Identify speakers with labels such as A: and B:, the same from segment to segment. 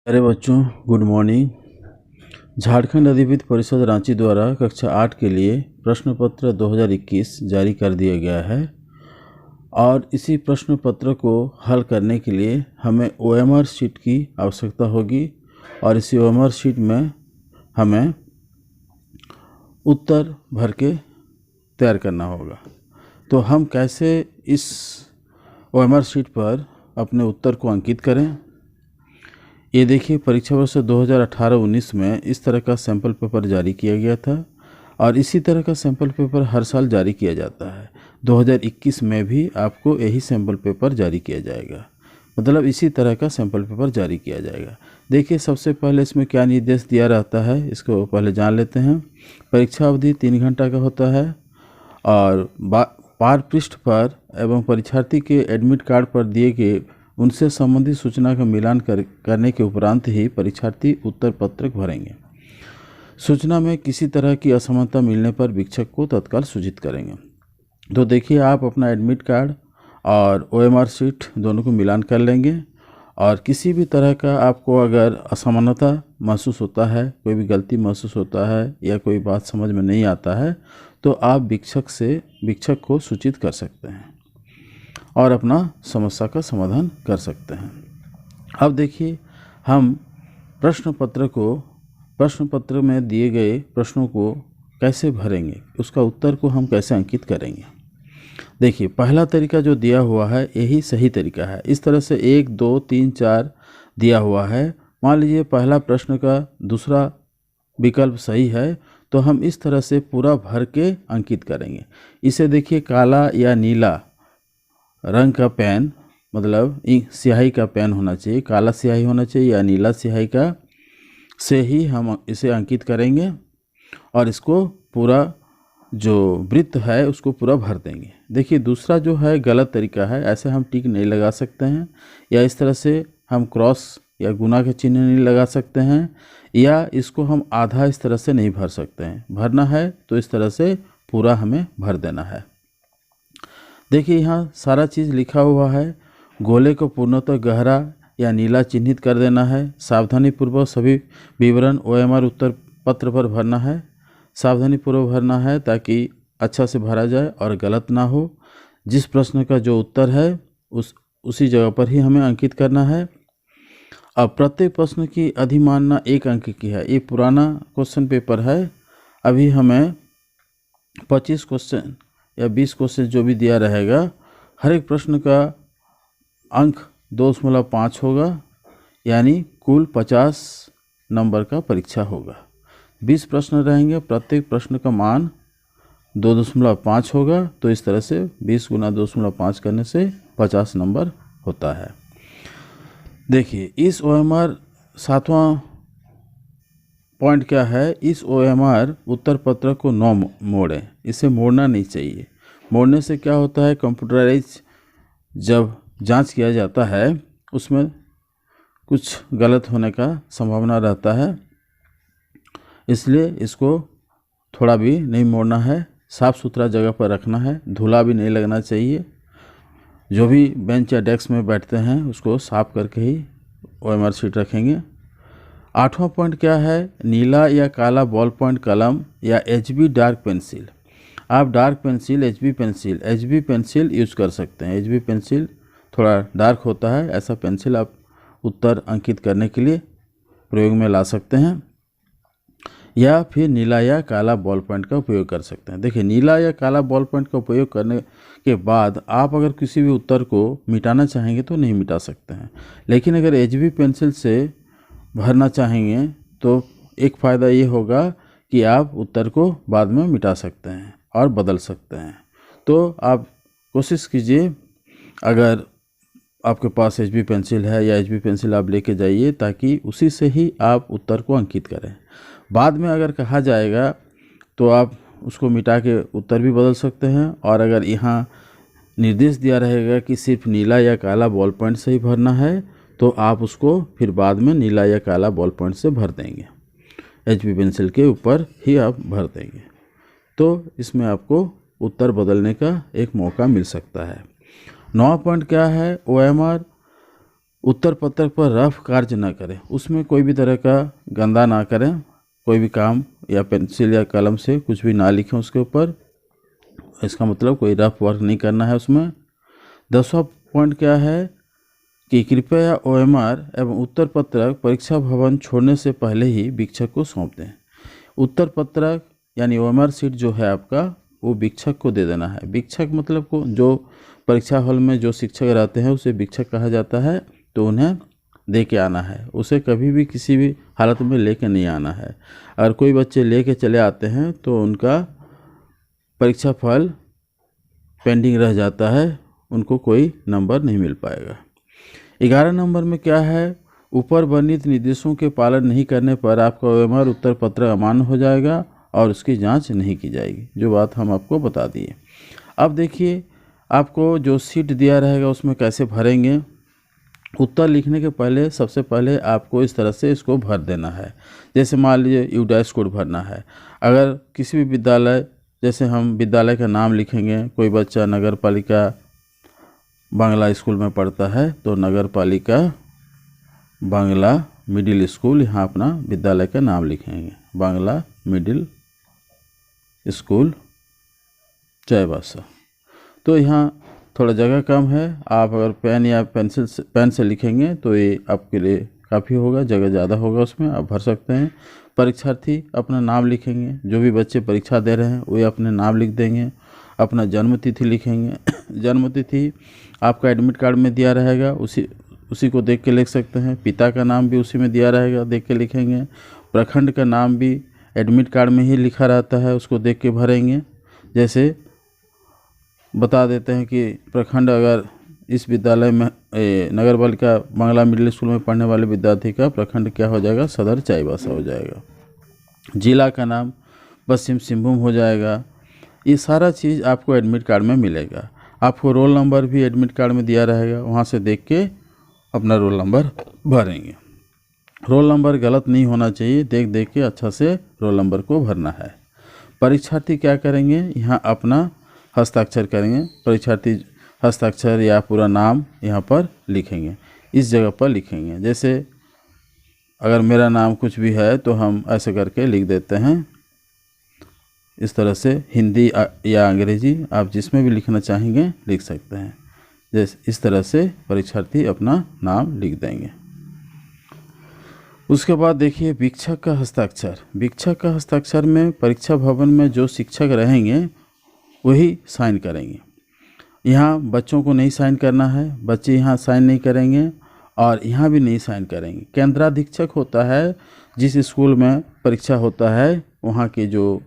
A: अरे बच्चों, good morning. Jharkhand अधिविद्य परिषद रांची द्वारा कक्षा 8 के लिए प्रश्न पत्र 2021 जारी कर दिया गया है और इसी प्रश्न पत्र को हल करने के लिए हमें OMR शीट की आवश्यकता होगी और इसी OMR शीट में हमें उत्तर भर के तैयार करना होगा। तो हम कैसे इस OMR शीट पर अपने उत्तर को अंकित करें, ये देखिए। परीक्षा वर्ष 2018-19 में इस तरह का सैंपल पेपर जारी किया गया था और इसी तरह का सैंपल पेपर हर साल जारी किया जाता है। 2021 में भी आपको यही सैंपल पेपर जारी किया जाएगा, मतलब इसी तरह का सैंपल पेपर जारी किया जाएगा। देखिए, सबसे पहले इसमें क्या निर्देश दिया रहता है, इसको पहले जान लेते हैं। परीक्षा अवधि 3 घंटा का होता है और पार पृष्ठ पर एवं परीक्षार्थी के एडमिट कार्ड पर दिए गए उनसे संबंधित सूचना का मिलान करने के उपरांत ही परीक्षार्थी उत्तर पत्रक भरेंगे। सूचना में किसी तरह की असमानता मिलने पर शिक्षक को तत्काल सूचित करेंगे। तो देखिए, आप अपना एडमिट कार्ड और OMR शीट दोनों को मिलान कर लेंगे और किसी भी तरह का आपको अगर असमानता महसूस होता है, कोई भी गलती महसूस होता है या कोई बात समझ में नहीं आता है, तो आप शिक्षक को सूचित कर सकते हैं और अपना समस्या का समाधान कर सकते हैं। अब देखिए, हम प्रश्न पत्र में दिए गए प्रश्नों को कैसे भरेंगे, उसका उत्तर को हम कैसे अंकित करेंगे। देखिए, पहला तरीका जो दिया हुआ है यही सही तरीका है। इस तरह से 1, 2, 3, 4 दिया हुआ है। मान लीजिए पहला प्रश्न का दूसरा विकल्प सही है, तो हम इस तरह से पूरा भर के अंकित करेंगे। इसे देखिए, काला या नीला रंग का पेन, मतलब स्याही का पेन होना चाहिए, काला स्याही होना चाहिए या नीला स्याही का, से ही हम इसे अंकित करेंगे और इसको पूरा जो वृत्त है उसको पूरा भर देंगे। देखिए, दूसरा जो है गलत तरीका है। ऐसे हम टिक नहीं लगा सकते हैं या इस तरह से हम क्रॉस या गुना के चिन्ह नहीं लगा सकते हैं या इसको हम आधा इस तरह से नहीं भर सकते हैं। भरना है तो इस तरह से पूरा हमें भर देना है। देखिए, यहाँ सारा चीज़ लिखा हुआ है। गोले को पूर्णतः गहरा या नीला चिन्हित कर देना है। सावधानीपूर्वक सभी विवरण OMR उत्तर पत्र पर भरना है। सावधानीपूर्वक भरना है ताकि अच्छा से भरा जाए और गलत ना हो। जिस प्रश्न का जो उत्तर है उसी जगह पर ही हमें अंकित करना है। अब प्रत्येक प्रश्न की अधिमानना 1 अंक की है। ये पुराना क्वेश्चन पेपर है। अभी हमें 25 क्वेश्चन या 20 क्वेश्चन जो भी दिया रहेगा, हर एक प्रश्न का अंक 2.5 होगा, यानी कुल 50 नंबर का परीक्षा होगा। 20 प्रश्न रहेंगे, प्रत्येक प्रश्न का मान 2.5 होगा। तो इस तरह से 20 गुना 2.5 करने से 50 नंबर होता है। देखिए, इस OMR 7वां पॉइंट क्या है, इस OMR उत्तर पत्र को न मोड़ें। इसे मोड़ना नहीं चाहिए। मोड़ने से क्या होता है, कंप्यूटराइज जब जांच किया जाता है उसमें कुछ गलत होने का संभावना रहता है, इसलिए इसको थोड़ा भी नहीं मोड़ना है। साफ़ सुथरा जगह पर रखना है, धूला भी नहीं लगना चाहिए। जो भी बेंच या डेस्क में बैठते हैं उसको साफ करके ही OMR शीट रखेंगे। 8वां पॉइंट क्या है, नीला या काला बॉल पॉइंट कलम या HB डार्क पेंसिल। आप dark pencil, HB pencil use कर सकते हैं। HB पेंसिल थोड़ा डार्क होता है, ऐसा पेंसिल आप उत्तर अंकित करने के लिए प्रयोग में ला सकते हैं या फिर नीला या काला बॉल पॉइंट का उपयोग कर सकते हैं। देखिए, नीला या काला बॉल पॉइंट का उपयोग करने के बाद आप अगर किसी भी उत्तर को मिटाना चाहेंगे तो नहीं मिटा सकते हैं, लेकिन अगर HB पेंसिल से भरना चाहेंगे तो एक फ़ायदा ये होगा कि आप उत्तर को बाद में मिटा सकते हैं और बदल सकते हैं। तो आप कोशिश कीजिए, अगर आपके पास HB पेंसिल है या HB पेंसिल आप लेके जाइए ताकि उसी से ही आप उत्तर को अंकित करें। बाद में अगर कहा जाएगा तो आप उसको मिटा के उत्तर भी बदल सकते हैं, और अगर यहाँ निर्देश दिया रहेगा कि सिर्फ नीला या काला बॉल पॉइंट से ही भरना है तो आप उसको फिर बाद में नीला या काला बॉल पॉइंट से भर देंगे। HB पेंसिल के ऊपर ही आप भर देंगे, तो इसमें आपको उत्तर बदलने का एक मौका मिल सकता है। 9वां पॉइंट क्या है, OMR उत्तर पत्रक पर रफ कार्य न करें, उसमें कोई भी तरह का गंदा ना करें, कोई भी काम या पेंसिल या कलम से कुछ भी ना लिखें उसके ऊपर। इसका मतलब कोई रफ वर्क नहीं करना है उसमें। 10वां पॉइंट क्या है कि कृपया OMR एवं उत्तर पत्रक परीक्षा भवन छोड़ने से पहले ही वीक्षक को सौंप दें। उत्तर पत्रक यानी OMR सीट जो है आपका, वो वीक्षक को दे देना है। वीक्षक मतलब को जो परीक्षा हॉल में जो शिक्षक रहते हैं उसे वीक्षक कहा जाता है, तो उन्हें दे के आना है। उसे कभी भी किसी भी हालत में लेके नहीं आना है। अगर कोई बच्चे लेके चले आते हैं तो उनका परीक्षा फल पेंडिंग रह जाता है, उनको कोई नंबर नहीं मिल पाएगा। 11 नंबर में क्या है, ऊपर वर्णित निर्देशों के पालन नहीं करने पर आपका OMR उत्तर पत्र अमान्य हो जाएगा और उसकी जांच नहीं की जाएगी, जो बात हम आपको बता दिए। अब देखिए आपको जो सीट दिया रहेगा उसमें कैसे भरेंगे। उत्तर लिखने के पहले सबसे पहले आपको इस तरह से इसको भर देना है। जैसे मान लीजिए यूडाइस कोड भरना है। अगर किसी भी विद्यालय, जैसे हम विद्यालय का नाम लिखेंगे, कोई बच्चा नगर पालिका बांग्ला स्कूल में पढ़ता है तो नगर पालिका बांग्ला मिडिल स्कूल, यहाँ अपना विद्यालय का नाम लिखेंगे, बांग्ला मिडिल स्कूल चाईबासा। तो यहाँ थोड़ा जगह कम है, आप अगर पेन या पेन से लिखेंगे तो ये आपके लिए काफ़ी होगा, जगह ज़्यादा होगा उसमें, आप भर सकते हैं। परीक्षार्थी अपना नाम लिखेंगे, जो भी बच्चे परीक्षा दे रहे हैं वो अपने नाम लिख देंगे। अपना जन्म तिथि लिखेंगे। जन्म तिथि आपका एडमिट कार्ड में दिया रहेगा, उसी को देख के लिख सकते हैं। पिता का नाम भी उसी में दिया रहेगा, देख के लिखेंगे। प्रखंड का नाम भी एडमिट कार्ड में ही लिखा रहता है, उसको देख के भरेंगे। जैसे बता देते हैं कि प्रखंड, अगर इस विद्यालय में नगर पालिका बांग्ला मिडिल स्कूल में पढ़ने वाले विद्यार्थी का प्रखंड क्या हो जाएगा, सदर चाईबासा हो जाएगा। जिला का नाम पश्चिम सिंहभूम हो जाएगा। ये सारा चीज़ आपको एडमिट कार्ड में मिलेगा। आपको रोल नंबर भी एडमिट कार्ड में दिया रहेगा, वहाँ से देख के अपना रोल नंबर भरेंगे। रोल नंबर गलत नहीं होना चाहिए, देख के अच्छा से रोल नंबर को भरना है। परीक्षार्थी क्या करेंगे, यहाँ अपना हस्ताक्षर करेंगे। परीक्षार्थी हस्ताक्षर या पूरा नाम यहाँ पर लिखेंगे, इस जगह पर लिखेंगे। जैसे अगर मेरा नाम कुछ भी है तो हम ऐसे करके लिख देते हैं, इस तरह से हिंदी या अंग्रेजी आप जिसमें भी लिखना चाहेंगे लिख सकते हैं। जैसे इस तरह से परीक्षार्थी अपना नाम लिख देंगे। उसके बाद देखिए वीक्षक का हस्ताक्षर। वीक्षक का हस्ताक्षर में परीक्षा भवन में जो शिक्षक रहेंगे वही साइन करेंगे। यहाँ बच्चों को नहीं साइन करना है, बच्चे यहाँ साइन नहीं करेंगे और यहाँ भी नहीं साइन करेंगे। केंद्राधीक्षक होता है, जिस स्कूल में परीक्षा होता है वहाँ के जो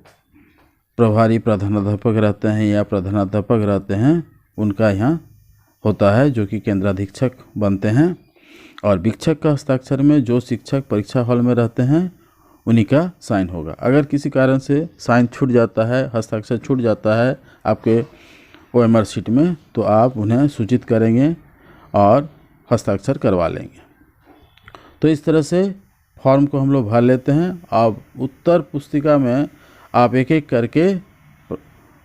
A: प्रभारी प्रधानाध्यापक रहते हैं या प्रधानाध्यापक रहते हैं, उनका यहाँ होता है, जो कि केंद्राधीक्षक बनते हैं। और वीक्षक का हस्ताक्षर में जो शिक्षक परीक्षा हॉल में रहते हैं उन्हीं का साइन होगा। अगर किसी कारण से साइन छूट जाता है, हस्ताक्षर छूट जाता है आपके OMR शीट में, तो आप उन्हें सूचित करेंगे और हस्ताक्षर करवा लेंगे। तो इस तरह से फॉर्म को हम लोग भर लेते हैं। अब उत्तर पुस्तिका में आप एक एक करके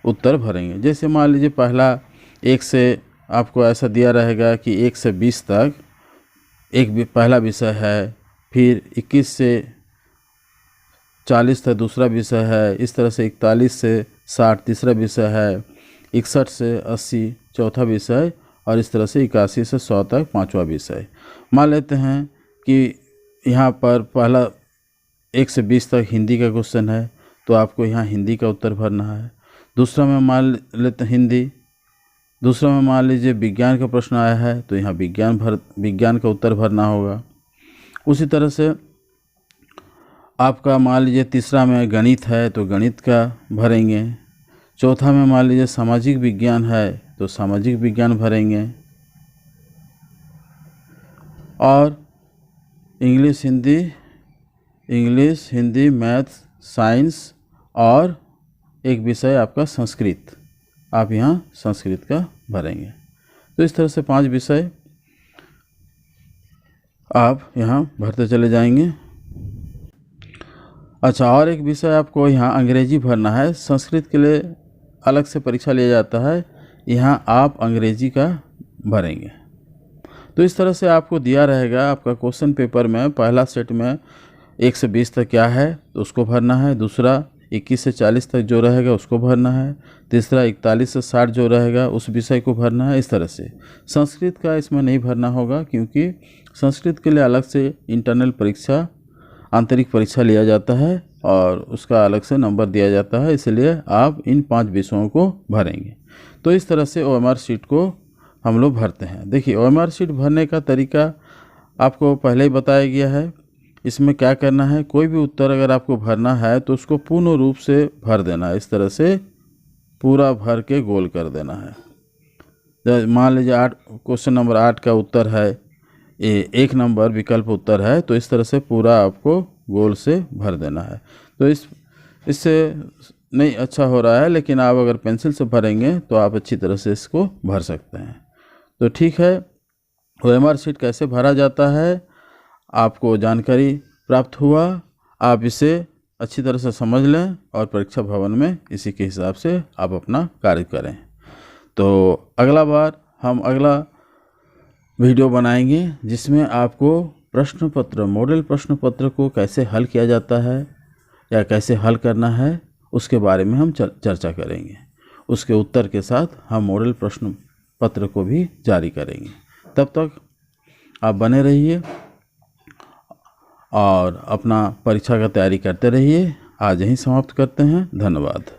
A: उत्तर भरेंगे। जैसे मान लीजिए पहला 1 से आपको ऐसा दिया रहेगा कि 1 से 20 तक एक पहला विषय है, फिर 21 से 40 तक दूसरा विषय है, इस तरह से 41 से 60 तीसरा विषय है, 61 से 80 चौथा विषय, और इस तरह से 81 से 100 तक पांचवा विषय। मान लेते हैं कि यहाँ पर पहला 1 से 20 तक हिंदी का क्वेश्चन है, तो आपको यहाँ हिंदी का उत्तर भरना है। दूसरा में मान लेते हिंदी, दूसरा में मान लीजिए विज्ञान का प्रश्न आया है, तो यहाँ विज्ञान का उत्तर भरना होगा। उसी तरह से आपका मान लीजिए तीसरा में गणित है तो गणित का भरेंगे। चौथा में मान लीजिए सामाजिक विज्ञान है तो सामाजिक विज्ञान भरेंगे। और इंग्लिश हिंदी मैथ साइंस और एक विषय आपका संस्कृत, आप यहाँ संस्कृत का भरेंगे। तो इस तरह से 5 विषय आप यहाँ भरते चले जाएंगे। अच्छा, और एक विषय आपको यहाँ अंग्रेजी भरना है। संस्कृत के लिए अलग से परीक्षा लिया जाता है, यहाँ आप अंग्रेजी का भरेंगे। तो इस तरह से आपको दिया रहेगा आपका क्वेश्चन पेपर में। पहला सेट में 1 से 20 तक क्या है तो उसको भरना है, दूसरा 21 से 40 तक जो रहेगा उसको भरना है, तीसरा 41 से 60 जो रहेगा उस विषय को भरना है। इस तरह से संस्कृत का इसमें नहीं भरना होगा, क्योंकि संस्कृत के लिए अलग से इंटरनल परीक्षा, आंतरिक परीक्षा लिया जाता है और उसका अलग से नंबर दिया जाता है, इसलिए आप इन 5 विषयों को भरेंगे। तो इस तरह से OMR शीट को हम लोग भरते हैं। देखिए OMR शीट भरने का तरीका आपको पहले ही बताया गया है। इसमें क्या करना है, कोई भी उत्तर अगर आपको भरना है तो उसको पूर्ण रूप से भर देना है। इस तरह से पूरा भर के गोल कर देना है। मान लीजिए क्वेश्चन नंबर 8 का उत्तर है, 1 नंबर विकल्प उत्तर है, तो इस तरह से पूरा आपको गोल से भर देना है। तो इससे नहीं अच्छा हो रहा है, लेकिन आप अगर पेंसिल से भरेंगे तो आप अच्छी तरह से इसको भर सकते हैं। तो ठीक है, OMR शीट कैसे भरा जाता है आपको जानकारी प्राप्त हुआ। आप इसे अच्छी तरह से समझ लें और परीक्षा भवन में इसी के हिसाब से आप अपना कार्य करें। तो अगला बार हम अगला वीडियो बनाएंगे जिसमें आपको प्रश्न पत्र, मॉडल प्रश्न पत्र को कैसे हल किया जाता है या कैसे हल करना है उसके बारे में हम चर्चा करेंगे। उसके उत्तर के साथ हम मॉडल प्रश्न पत्र को भी जारी करेंगे। तब तक आप बने रहिए और अपना परीक्षा का तैयारी करते रहिए। आज यहीं समाप्त करते हैं। धन्यवाद।